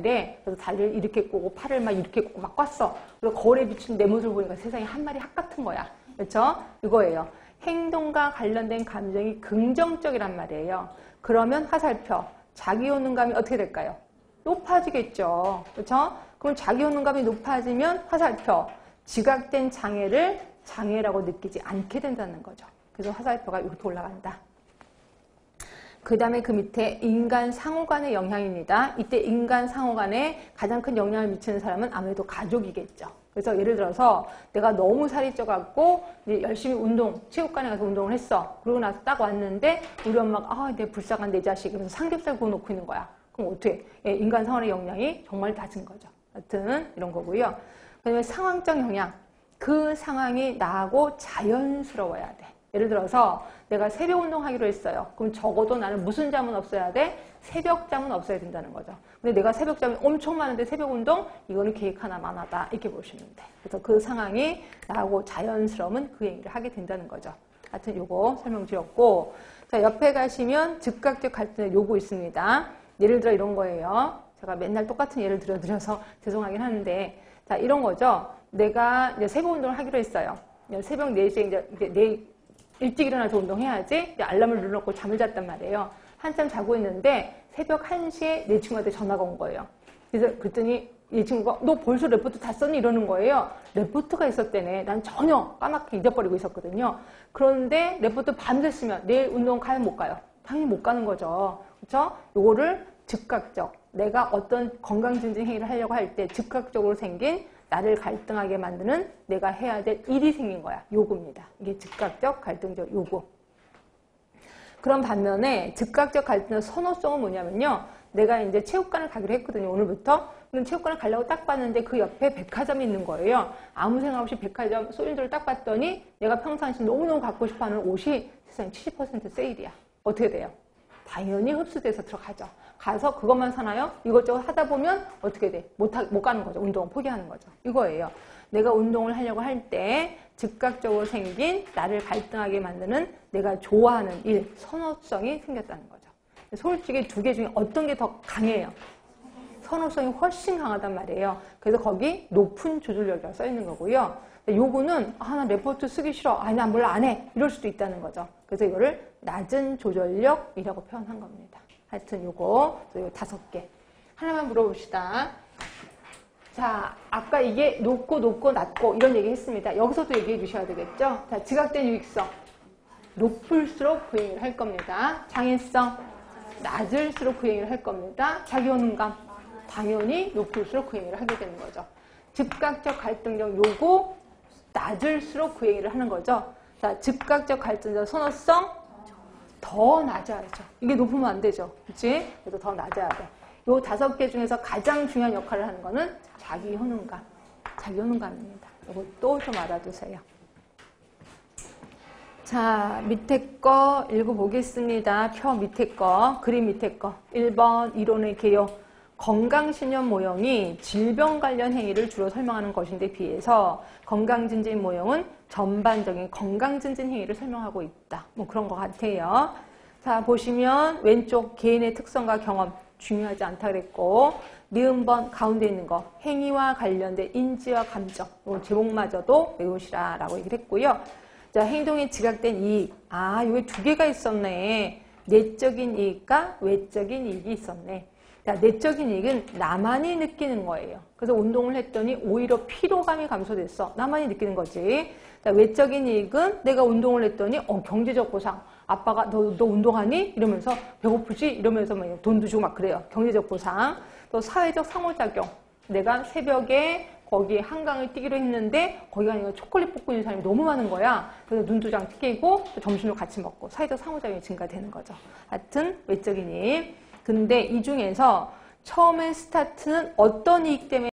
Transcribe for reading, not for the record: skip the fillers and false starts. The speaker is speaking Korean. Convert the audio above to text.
달이래. 그래서 다리를 이렇게 꼬고 팔을 막 이렇게 꼬고 막 꿨어. 그리고 거울에 비친 내 모습을 보니까 세상에 한 마리 학 같은 거야. 그렇죠? 이거예요. 행동과 관련된 감정이 긍정적이란 말이에요. 그러면 화살표, 자기 효능감이 어떻게 될까요? 높아지겠죠. 그렇죠? 그럼 자기 효능감이 높아지면 화살표, 지각된 장애를 장애라고 느끼지 않게 된다는 거죠. 그래서 화살표가 이렇게 올라간다. 그 다음에 그 밑에 인간 상호 간의 영향입니다. 이때 인간 상호 간에 가장 큰 영향을 미치는 사람은 아무래도 가족이겠죠. 그래서 예를 들어서 내가 너무 살이 쪄갖고 이제 열심히 체육관에 가서 운동을 했어. 그러고 나서 딱 왔는데 우리 엄마가 내 불쌍한 내 자식 이러면서 삼겹살 구워 놓고 있는 거야. 그럼 어떻게? 인간 상호의 영향이 정말 낮은 거죠. 하여튼 이런 거고요. 그 다음에 상황적 영향. 그 상황이 나하고 자연스러워야 돼. 예를 들어서 내가 새벽 운동하기로 했어요. 그럼 적어도 나는 무슨 잠은 없어야 돼? 새벽 잠은 없어야 된다는 거죠. 근데 내가 새벽 잠이 엄청 많은데 새벽 운동? 이거는 계획 하나만 하다. 이렇게 보시면 돼. 그래서 그 상황이 나하고 자연스러우면 그 얘기를 하게 된다는 거죠. 하여튼 요거 설명드렸고, 자, 옆에 가시면 즉각적 갈등의 요구 있습니다. 예를 들어 이런 거예요. 제가 맨날 똑같은 예를 들어드려서 죄송하긴 하는데, 자, 이런 거죠. 내가 이제 새벽 운동을 하기로 했어요. 새벽 4시에 이제 일찍 일어나서 운동해야지. 알람을 눌러놓고 잠을 잤단 말이에요. 한참 자고 있는데 새벽 1시에 내 친구한테 전화가 온 거예요. 그래서 그랬더니 이 친구가 너 벌써 레포트 다 썼니? 이러는 거예요. 레포트가 있었대네. 난 전혀 까맣게 잊어버리고 있었거든요. 그런데 레포트 밤새 쓰면 내일 운동 가요? 못 가요? 당연히 못 가는 거죠. 그렇죠? 요거를 즉각적, 내가 어떤 건강증진 행위를 하려고 할 때 즉각적으로 생긴 나를 갈등하게 만드는 내가 해야 될 일이 생긴 거야. 요구입니다. 이게 즉각적 갈등적 요구. 그런 반면에 즉각적 갈등의 선호성은 뭐냐면요. 내가 이제 체육관을 가기로 했거든요. 오늘부터. 그럼 체육관을 가려고 딱 봤는데 그 옆에 백화점이 있는 거예요. 아무 생각 없이 백화점 쇼윈도를 딱 봤더니 내가 평상시 너무너무 갖고 싶어하는 옷이 세상에 70% 세일이야. 어떻게 돼요? 당연히 흡수돼서 들어가죠. 가서 그것만 사나요? 이것저것 하다 보면 어떻게 돼? 못 가는 거죠. 운동을 포기하는 거죠. 이거예요. 내가 운동을 하려고 할 때 즉각적으로 생긴 나를 갈등하게 만드는 내가 좋아하는 일, 선호성이 생겼다는 거죠. 솔직히 두 개 중에 어떤 게 더 강해요? 선호성이 훨씬 강하단 말이에요. 그래서 거기 높은 조절력이라고 써 있는 거고요. 요거는 나 레포트 쓰기 싫어. 난 몰라 안 해. 이럴 수도 있다는 거죠. 그래서 이거를 낮은 조절력이라고 표현한 겁니다. 하여튼 요거 5개. 하나만 물어봅시다. 자, 아까 이게 높고 낮고 이런 얘기 했습니다. 여기서도 얘기해 주셔야 되겠죠? 자, 지각된 유익성. 높을수록 그 얘기를 할 겁니다. 장애성. 낮을수록 그 얘기를 할 겁니다. 자기효능감. 당연히 높을수록 그 얘기를 하게 되는 거죠. 즉각적 갈등적 요구. 낮을수록 그 얘기를 하는 거죠. 자, 즉각적 갈등적 선호성. 더 낮아야죠. 이게 높으면 안 되죠. 그치? 그래서 더 낮아야 돼. 요 5개 중에서 가장 중요한 역할을 하는 거는 자기 효능감. 자기 효능감입니다. 이것도 좀 알아두세요. 자, 밑에 거 읽어보겠습니다. 표 밑에 거, 그림 밑에 거. 1번 이론의 개요. 건강신념 모형이 질병 관련 행위를 주로 설명하는 것인데 비해서 건강증진 모형은 전반적인 건강증진 행위를 설명하고 있다. 뭐 그런 것 같아요. 자, 보시면 왼쪽 개인의 특성과 경험 중요하지 않다 그랬고, 니은번 가운데 있는 거 행위와 관련된 인지와 감정, 이 제목마저도 외우시라라고 얘기를 했고요. 자, 행동에 지각된 이익. 여기 2개가 있었네. 내적인 이익과 외적인 이익이 있었네. 자, 내적인 이익은 나만이 느끼는 거예요. 그래서 운동을 했더니 오히려 피로감이 감소됐어. 나만이 느끼는 거지. 자, 외적인 이익은 내가 운동을 했더니 경제적 보상. 아빠가 너 운동하니? 이러면서 배고프지? 이러면서 막 돈도 주고 막 그래요. 경제적 보상. 또 사회적 상호작용. 내가 새벽에 거기 한강을 뛰기로 했는데 거기 가니까 초콜릿 뽑고 있는 사람이 너무 많은 거야. 그래서 눈도장 튀기고 또 점심을 같이 먹고 사회적 상호작용이 증가되는 거죠. 하여튼 외적인 이익. 근데 이 중에서 처음에 스타트는 어떤 이익 때문에